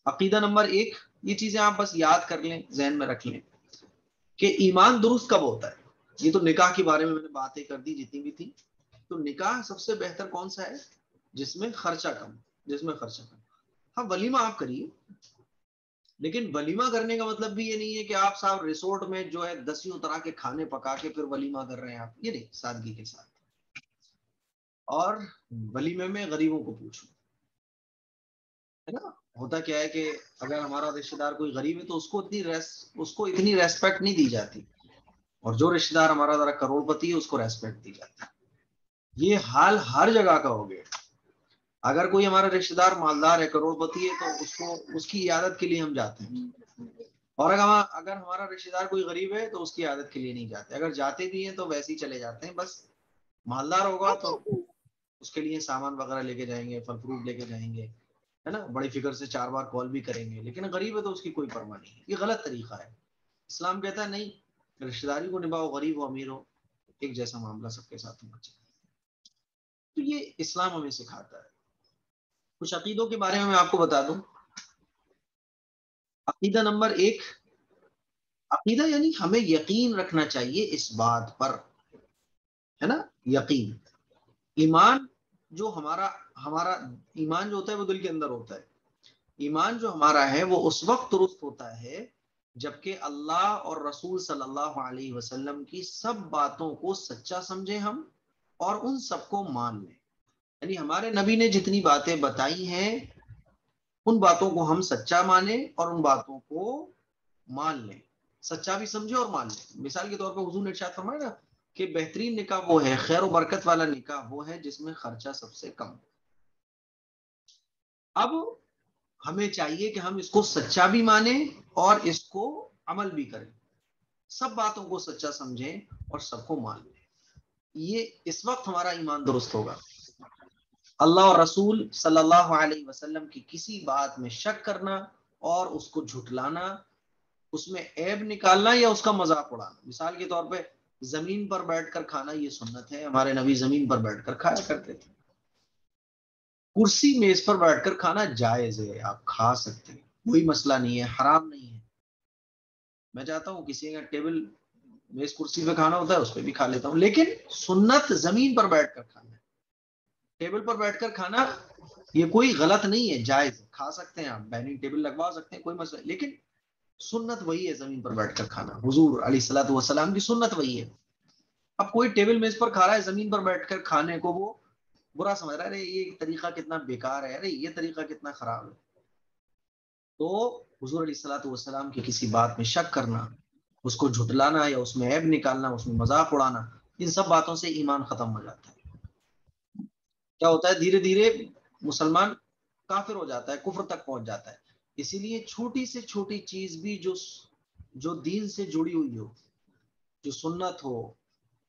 عقیدہ نمبر 1، یہ چیزیں آپ بس یاد کر لیں، ذہن میں رکھ لیں کہ ایمان درست کب ہوتا ہے۔ یہ تو نکاح کے بارے میں نے باتیں کر دی جتنی بھی تھی۔ تو نکاح سب سے بہتر کون سا ہے؟ جس میں خرچہ کم، جس میں خرچہ کم۔ ہاں ولیمہ آپ کریے، لیکن ولیمہ کرنے کا مطلب بھی یہ نہیں ہے کہ آپ صاحب ریسورٹ میں جو ہے 10 طرح کے کھانے پکا کے پھر ولیمہ کر رہے ہیں آپ، یہ نہیں، سادگی کے ساتھ۔ اور ولیمے میں غریبوں کو پوچھو، ہے نا؟ ہوتا کیا ہے کہ اگر ہمارا رشتہ دار کوئی غریب ہے تو اس کو اتنی ریسپیکٹ نہیں دی جاتی، اور جو رشتہ دار ہمارا ذرا کروڑ پتی ہے اس کو ریسپیکٹ دی جاتی ہے۔ یہ حال ہر جگہ کا ہو گیا۔ اگر کوئی ہمارا رشتہ دار مالدار ہے، کروڑ پتی ہے، تو اس کی عیادت کے لیے ہم جاتے ہیں، اور اگر ہمارا رشتہ دار کوئی غریب ہے تو اس کی عیادت کے لیے نہیں جاتے، اگر جاتے بھی ہیں تو ویسے ہی چلے جاتے ہیں۔ بس مالدار ہوگا تو اس کے لیے سامان وغیرہ لے کے جائیں گے، پھل فروٹ لے کے جائیں گے، ہے نا، بڑی فکر سے 4 بار کال بھی کریں گے، لیکن غریب ہے تو اس کی کوئی پرواہ نہیں ہے۔ یہ غلط طریقہ ہے۔ اسلام کہتا ہے نہیں، رشتہ داری کو نبھاؤ، غریب ہو امیر ہو ایک جیسا معاملہ سب کے ساتھ ہونا چاہیے۔ تو یہ اسلام ہمیں سکھاتا ہے۔ کچھ عقیدوں کے بارے میں آپ کو بتا دوں۔ عقیدہ نمبر 1، عقیدہ یعنی ہمیں یقین رکھنا چاہیے اس بات پر، ہے نا، یقین۔ ایمان جو ہمارا ایمان جو ہوتا ہے وہ دل کے اندر ہوتا ہے۔ ایمان جو ہمارا ہے وہ اس وقت درست ہوتا ہے جبکہ اللہ اور رسول صلی اللہ علیہ وسلم کی سب باتوں کو سچا سمجھیں ہم، اور ان سب کو مان لیں۔ یعنی ہمارے نبی نے جتنی باتیں بتائی ہیں ان باتوں کو ہم سچا مانیں اور ان باتوں کو مان لیں، سچا بھی سمجھے اور مان لیں۔ مثال کے طور پر حضور نے ارشاد فرمایا نا کہ بہترین نکاح وہ ہے، خیر و برکت والا نکاح وہ ہے جس میں خرچہ سب سے کم۔ اب ہمیں چاہیے کہ ہم اس کو سچا بھی مانیں اور اس کو عمل بھی کریں، سب باتوں کو سچا سمجھیں اور سب کو مان لیں. یہ اس وقت ہمارا ایمان درست ہوگا. اللہ اور رسول صلی اللہ علیہ وسلم کی کسی بات میں شک کرنا اور اس کو جھٹلانا، اس میں عیب نکالنا یا اس کا مذاق اڑانا. مثال کے طور پہ زمین پر بیٹھ کر کھانا یہ سنت ہے، ہمارے نبی زمین پر بیٹھ کر کھایا کرتے تھے. کرسی میز پر بیٹھ کر کھانا جائز ہے، آپ کھا سکتے ہیں، کوئی مسئلہ نہیں ہے، حرام نہیں ہے. میں چاہتا ہوں کسی کا ٹیبل میز کرسی پہ کھانا ہوتا ہے اس پہ بھی کھا لیتا ہوں، لیکن سنت زمین پر بیٹھ کر کھانا ہے. ٹیبل پر بیٹھ کر کھانا یہ کوئی غلط نہیں ہے، جائز کھا سکتے ہیں، آپ ڈائننگ ٹیبل لگوا سکتے ہیں، کوئی مسئلہ، لیکن سنت وہی ہے زمین پر بیٹھ کر کھانا. حضور علیہ الصلوۃ والسلام کی سنت وہی ہے. اب کوئی ٹیبل میز پر کھا رہا ہے زمین پر بیٹھ کر کھانے کو وہ برا سمجھ رہا ہے، ارے یہ طریقہ کتنا بیکار ہے، ارے یہ طریقہ کتنا خراب ہے. تو حضور علیہ الصلوۃ والسلام کی کسی بات میں شک کرنا، اس کو جھٹلانا یا اس میں عیب نکالنا، اس میں مذاق اڑانا، ان سب باتوں سے ایمان ختم ہو جاتا ہے. کیا ہوتا ہے دھیرے دھیرے مسلمان کافر ہو جاتا ہے، کفر تک پہنچ جاتا ہے. اسی لیے چھوٹی سے چھوٹی چیز بھی جو دین سے جڑی ہوئی ہو، جو سنت ہو،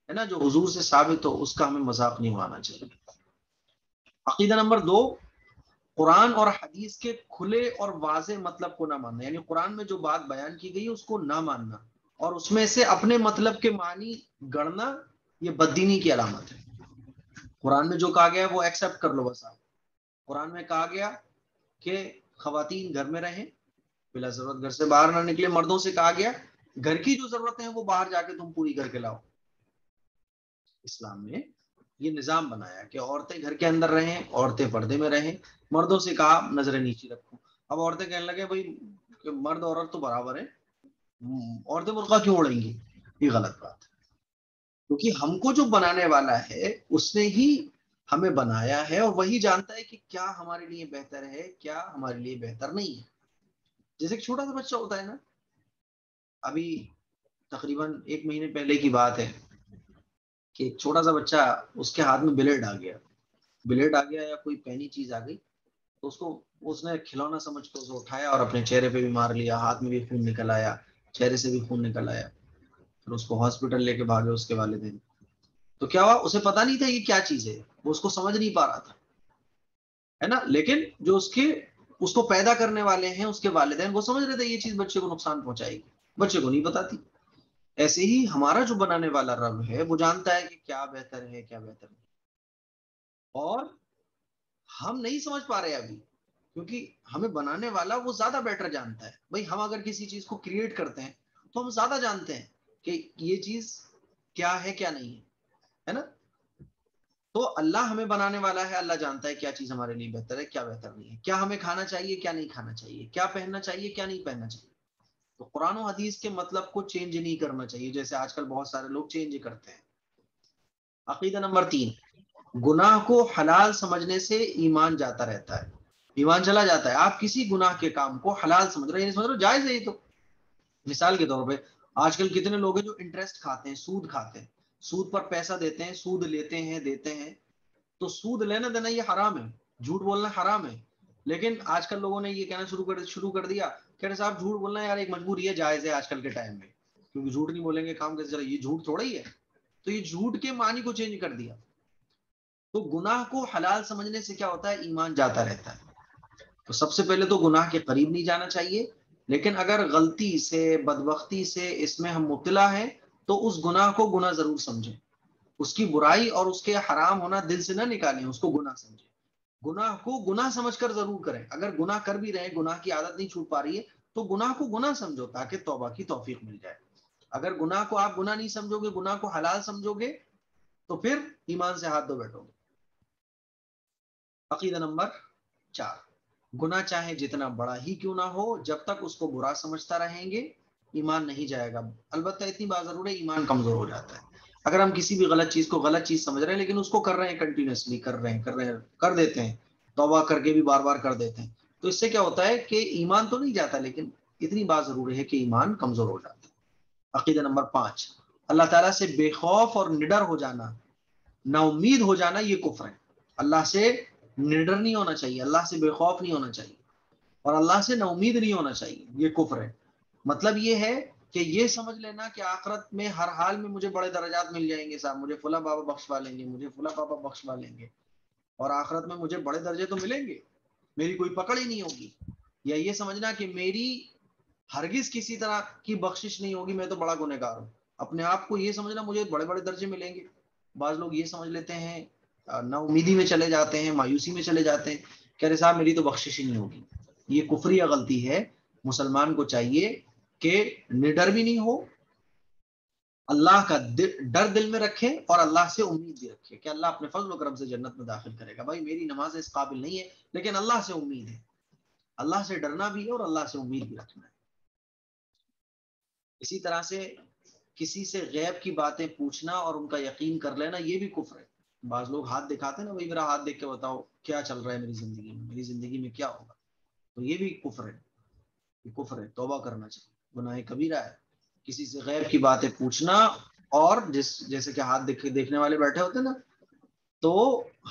ہے نا، جو حضور سے ثابت ہو، اس کا ہمیں مذاق نہیں اڑانا چاہیے. عقیدہ نمبر 2، قرآن اور حدیث کے کھلے اور واضح مطلب کو نہ ماننا. یعنی قرآن میں جو بات بیان کی گئی اس کو نہ ماننا اور اس میں سے اپنے مطلب کے معنی گڑنا، یہ بددینی کی علامت ہے. قرآن میں جو کہا گیا ہے وہ ایکسپٹ کر لو بس. آپ قرآن میں کہا گیا کہ خواتین گھر میں رہیں، بلا ضرورت گھر سے باہر نہ نکلے. مردوں سے کہا گیا گھر کی جو ضرورتیں ہیں وہ باہر جا کے تم پوری کر کے لاؤ. اسلام میں یہ نظام بنایا کہ عورتیں گھر کے اندر رہیں، عورتیں پردے میں رہیں. مردوں سے کہا نظریں نیچی رکھو. اب عورتیں کہنے لگے بھائی کہ مرد اور عورت تو برابر ہیں، عورتیں برقع کیوں اڑیں گی؟ یہ غلط بات ہے، کیونکہ ہم کو جو بنانے والا ہے اس نے ہی ہمیں بنایا ہے اور وہی جانتا ہے کہ کیا ہمارے لیے بہتر ہے، کیا ہمارے لیے بہتر نہیں ہے. جیسے ایک چھوٹا سا بچہ ہوتا ہے نا، ابھی تقریباً 1 مہینے پہلے کی بات ہے کہ ایک چھوٹا سا بچہ، اس کے ہاتھ میں بلیڈ آ گیا یا کوئی پہنی چیز آ گئی، تو اس نے کھلونا سمجھ کے اسے اٹھایا اور اپنے چہرے پہ بھی مار لیا، ہاتھ میں بھی خون نکل آیا، چہرے سے بھی خون نکل آیا. پھر اس کو ہاسپٹل لے کے بھاگے اس کے والدین. تو کیا ہوا، اسے پتا نہیں تھا یہ کیا چیز ہے، وہ اس کو سمجھ نہیں پا رہا تھا، ہے نا. لیکن جو اس کو پیدا کرنے والے ہیں، اس کے والدین، وہ سمجھ رہے تھے یہ چیز بچے کو نقصان پہنچائے گی، بچے کو نہیں پتا تھی. ایسے ہی ہمارا جو بنانے والا رب ہے وہ جانتا ہے کہ کیا بہتر ہے کیا بہتر نہیں، اور ہم نہیں سمجھ پا رہے ابھی، کیونکہ ہمیں بنانے والا وہ زیادہ بیٹر جانتا ہے. بھائی ہم اگر کسی چیز کو کریٹ کرتے ہیں تو ہم زیادہ جانتے ہیں کہ یہ چیز کیا ہے کیا نہیں ہے نا. تو اللہ ہمیں بنانے والا ہے، اللہ جانتا ہے کیا چیز ہمارے لیے بہتر ہے کیا بہتر نہیں ہے، کیا ہمیں کھانا چاہیے کیا نہیں کھانا چاہیے، کیا پہننا چاہیے کیا نہیں پہننا چاہیے. تو قرآن و حدیث کے مطلب کو چینج نہیں کرنا چاہیے، جیسے آج کل بہت سارے لوگ چینج کرتے ہیں. عقیدہ نمبر 3، گناہ کو حلال سمجھنے سے ایمان جاتا رہتا ہے، ایمان چلا جاتا ہے. آپ کسی گناہ کے کام کو حلال سمجھ رہے ہیں، سمجھ رہے جائز ہے یہ تو. مثال کے طور پہ آج کل کتنے لوگ ہیں جو انٹرسٹ کھاتے ہیں، سود کھاتے ہیں، سود پر پیسہ دیتے ہیں، سود لیتے ہیں. تو سود لینا دینا یہ حرام ہے، جھوٹ بولنا حرام ہے. لیکن آج کل لوگوں نے یہ کہنا شروع کر دیا کہ صاحب جھوٹ بولنا یار ایک مجبوری ہے، جائز ہے آج کل کے ٹائم میں، کیونکہ جھوٹ نہیں بولیں گے کام کیسے چلے. یہ جھوٹ تھوڑا ہی ہے. تو یہ جھوٹ کے معنی کو چینج کر دیا. تو گناہ کو حلال سمجھنے سے کیا ہوتا ہے، ایمان جاتا رہتا ہے. تو سب سے پہلے تو گناہ کے قریب نہیں جانا چاہیے، لیکن اگر غلطی سے بدبختی سے اس میں ہم مبتلا ہیں تو اس گناہ کو گناہ ضرور سمجھیں. اس کی برائی اور اس کے حرام ہونا دل سے نہ نکالیں، اس کو گناہ سمجھیں. گناہ کو گناہ سمجھ کر ضرور کریں. اگر گناہ کر بھی رہے، گناہ کی عادت نہیں چھوٹ پا رہی ہے، تو گناہ کو گناہ سمجھو تاکہ توبہ کی توفیق مل جائے. اگر گناہ کو آپ گناہ نہیں سمجھو گے، گناہ کو حلال سمجھو گے، تو پھر ایمان سے ہاتھ دھو بیٹھو گے. عقیدہ نمبر 4، گناہ چاہے جتنا بڑا ہی کیوں نہ ہو، جب تک اس کو برا سمجھتا رہیں گے ایمان نہیں جائے گا. البتہ اتنی بات ضرور ہے، ایمان کمزور ہو جاتا ہے. اگر ہم کسی بھی غلط چیز کو غلط چیز سمجھ رہے ہیں لیکن اس کو کر رہے ہیں، کنٹینیوسلی کر دیتے ہیں، توبہ کر کے بھی بار بار کر دیتے ہیں، تو اس سے کیا ہوتا ہے کہ ایمان تو نہیں جاتا، لیکن اتنی بات ضروری ہے کہ ایمان کمزور ہو جاتا ہے. عقیدہ نمبر 5، اللہ تعالیٰ سے بے خوف اور نڈر ہو جانا، نا امید ہو جانا، یہ کفر ہے. اللہ سے نڈر نہیں ہونا چاہیے، اللہ سے بے خوف نہیں ہونا چاہیے. اور اللہ سے نا امید نہیں ہونا چاہیے، یہ کفر ہے۔ مطلب یہ ہے کہ یہ سمجھ لینا کہ آخرت میں ہر حال میں مجھے بڑے درجات مل جائیں گے، صاحب مجھے فلاں بابا بخشوا لیں گے، مجھے فلاں بابا بخشوا لیں گے، اور آخرت میں مجھے بڑے درجے تو ملیں گے، میری کوئی پکڑ ہی نہیں ہوگی۔ یا یہ سمجھنا کہ میری ہرگز کسی طرح کی بخشش نہیں ہوگی، میں تو بڑا گنہگار ہوں، اپنے آپ کو یہ سمجھنا مجھے بڑے بڑے درجے ملیں گے۔ بعض لوگ یہ سمجھ لیتے ہیں، نا امیدی میں چلے جاتے ہیں، مایوسی میں چلے جاتے ہیں، کہہ رہے صاحب میری تو بخشش ہی نہیں ہوگی۔ یہ کفریہ غلطی ہے۔ مسلمان کو چاہیے کہ نڈر بھی نہیں ہو، اللہ کا ڈر دل میں رکھے، اور اللہ سے امید بھی رکھے کہ اللہ اپنے فضل و کرم سے جنت میں داخل کرے گا۔ بھائی میری نماز اس قابل نہیں ہے، لیکن اللہ سے امید ہے۔ اللہ سے ڈرنا بھی ہے اور اللہ سے امید بھی رکھنا ہے۔ اسی طرح سے کسی سے غیب کی باتیں پوچھنا اور ان کا یقین کر لینا، یہ بھی کفر ہے۔ بعض لوگ ہاتھ دکھاتے ہیں نا، بھائی میرا ہاتھ دیکھ کے بتاؤ کیا چل رہا ہے میری زندگی میں، میری زندگی میں کیا ہوگا، تو یہ بھی کفر ہے، یہ کفر ہے، توبہ کرنا چاہیے، گناہ کبیرہ ہے کسی سے غیب کی باتیں پوچھنا۔ اور جیسے کہ ہاتھ دیکھنے والے بیٹھے ہوتے ہیں نا، تو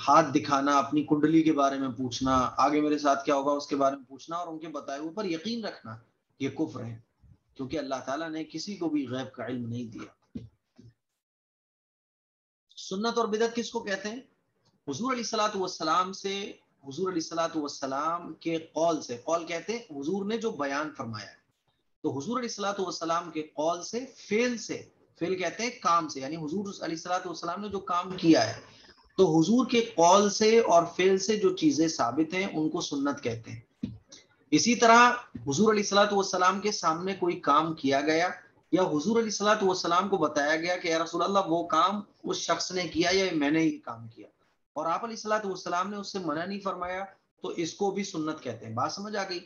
ہاتھ دکھانا، اپنی کنڈلی کے بارے میں پوچھنا، آگے میرے ساتھ کیا ہوگا اس کے بارے میں پوچھنا، اور ان کے بتائے ہوئے پر یقین رکھنا، یہ کفر ہے، کیونکہ اللہ تعالیٰ نے کسی کو بھی غیب کا علم نہیں دیا۔ سنت اور بدعت کس کو کہتے ہیں؟ حضور علیہ الصلوۃ والسلام سے، حضور علیہ الصلوۃ والسلام کے قول سے، قول کہتے ہیں حضور نے جو بیان فرمایا ہے، تو حضور علیہ الصلوۃ والسلام کے قول سے، فعل سے، فعل کہتے ہیں کام سے، یعنی حضور علیہ الصلوۃ والسلام نے جو کام کیا ہے، تو حضور کے قول سے اور فعل سے جو چیزیں ثابت ہیں ان کو سنت کہتے ہیں۔ اسی طرح حضور علیہ الصلوۃ والسلام کے سامنے کوئی کام کیا گیا، یا حضور علیہ الصلوۃ والسلام کو بتایا گیا کہ یا رسول اللہ وہ کام اس شخص نے کیا یا میں نے یہ کام کیا، اور آپ علیہ الصلوۃ والسلام نے اس سے منع نہیں فرمایا، تو اس کو بھی سنت کہتے ہیں۔ بات سمجھ آ گئی؟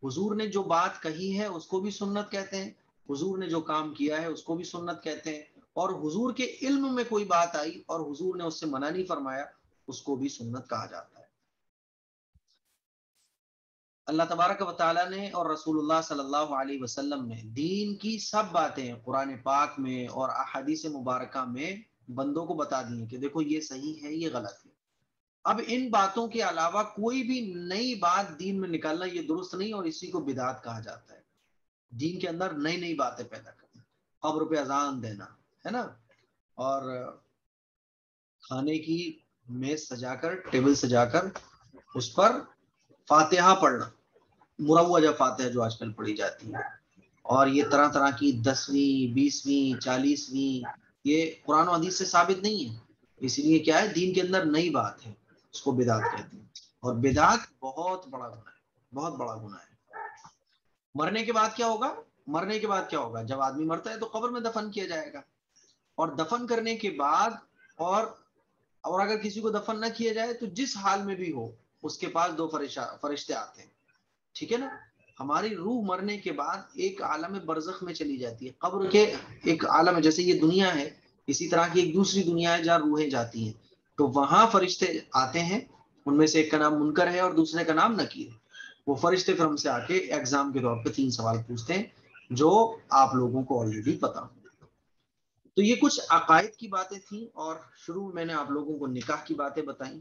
حضور نے جو بات کہی ہے اس کو بھی سنت کہتے ہیں، حضور نے جو کام کیا ہے اس کو بھی سنت کہتے ہیں، اور حضور کے علم میں کوئی بات آئی اور حضور نے اس سے منع نہیں فرمایا، اس کو بھی سنت کہا جاتا ہے۔ اللہ تبارک و تعالیٰ نے اور رسول اللہ صلی اللہ علیہ وسلم نے دین کی سب باتیں قرآن پاک میں اور احادیث مبارکہ میں بندوں کو بتا دی ہیں کہ دیکھو یہ صحیح ہے، یہ غلط ہے۔ اب ان باتوں کے علاوہ کوئی بھی نئی بات دین میں نکالنا یہ درست نہیں، اور اسی کو بدعت کہا جاتا ہے۔ دین کے اندر نئی نئی باتیں پیدا کرنا، قبر پہ اذان دینا، ہے نا، اور کھانے کی میز سجا کر، ٹیبل سجا کر اس پر فاتحہ پڑھنا، مروجہ فاتحہ جو آج کل پڑھی جاتی ہے، اور یہ طرح طرح کی 10ویں 20ویں 40ویں، یہ قرآن و حدیث سے ثابت نہیں ہے، اس لیے کیا ہے، دین کے اندر نئی بات ہے، اس کو بدعت کہتے ہیں۔ اور بدعت بہت بڑا گناہ ہے، بہت بڑا گناہ ہے۔ مرنے کے بعد کیا ہوگا؟ مرنے کے بعد کیا ہوگا؟ جب آدمی مرتا ہے تو قبر میں دفن کیا جائے گا، اور دفن کرنے کے بعد اور اگر کسی کو دفن نہ کیا جائے تو جس حال میں بھی ہو اس کے پاس 2 فرشتے آتے ہیں، ٹھیک ہے نا۔ ہماری روح مرنے کے بعد ایک عالم برزخ میں چلی جاتی ہے، قبر کے ایک عالم، جیسے یہ دنیا ہے اسی طرح کی ایک دوسری دنیا ہے جہاں روحیں جاتی ہیں، تو وہاں فرشتے آتے ہیں، ان میں سے ایک کا نام منکر ہے اور دوسرے کا نام نکیر۔ وہ فرشتے پھر ہم سے آ کے ایگزام کے طور پہ 3 سوال پوچھتے ہیں جو آپ لوگوں کو آلریڈی پتا ہوں۔ تو یہ کچھ عقائد کی باتیں تھیں، اور شروع میں نے آپ لوگوں کو نکاح کی باتیں بتائیں۔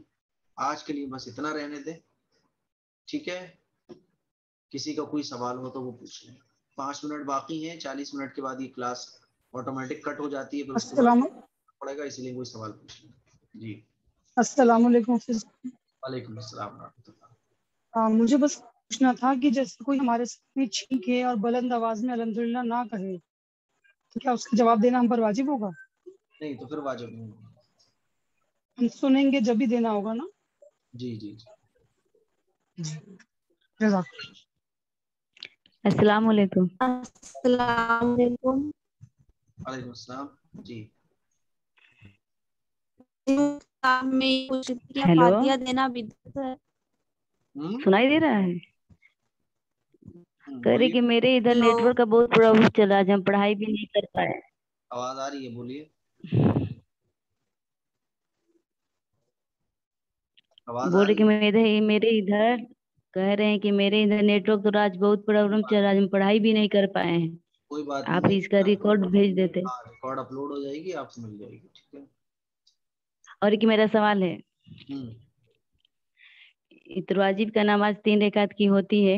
آج کے لیے بس اتنا رہنے دیں، ٹھیک ہے؟ کسی کا کوئی سوال ہو تو وہ پوچھ لیں۔ 5 منٹ باقی ہیں، 40 منٹ کے بعد یہ کلاس آٹومیٹک کٹ ہو جاتی ہے، پھر اس کے بعد پڑے گا، اس لیے کوئی سوال پوچھ لیں۔ جی السلام علیکم۔ وعلیکم السلام ورحمۃ اللہ۔ مجھے بس پوچھنا تھا کہ جیسے کوئی ہمارے سامنے چھینکے اور بلند آواز میں الحمدللہ نہ کہے تو کیا اس کا جواب دینا ہم پر واجب ہوگا؟ نہیں تو پھر واجب نہیں ہوگا، ہم سنیں گے جب بھی دینا ہوگا نا؟ جی جی جی۔ جزاک السلام علیکم۔ السلام علیکم۔ وعلیکم السلام۔ جی میں پوچھ رہی تھی کہ ہیلو، فاتحہ دینا بدعت ہے؟ سنائی دے رہا ہے؟ کہہ رہے بولیے، کہ میرے ادھر ہلو، نیٹ ورک کا بہت پرابلم چل رہا ہے، ہم پڑھائی بھی نہیں کر پائے۔ آواز آ رہی ہے، بولیے، آواز آ بول رہے رہی کہ ہے۔ میرے ادھر کہہ رہے ہیں کہ میرے ادھر نیٹ ورک تو آج بہت پرابلم چل رہا ہے، ہم پڑھائی بھی نہیں کر پائے ہیں۔ کوئی بات آپ نہیں اس کا ہے، ریکارڈ بھیج دیتے۔ ہاں ریکارڈ اپلوڈ ہو جائے گی، آپ سے مل جائے گی، ٹھیک ہے۔ اور ایک میرا سوال ہے، اتر واجب کا نماز 3 رکعت کی ہوتی ہے،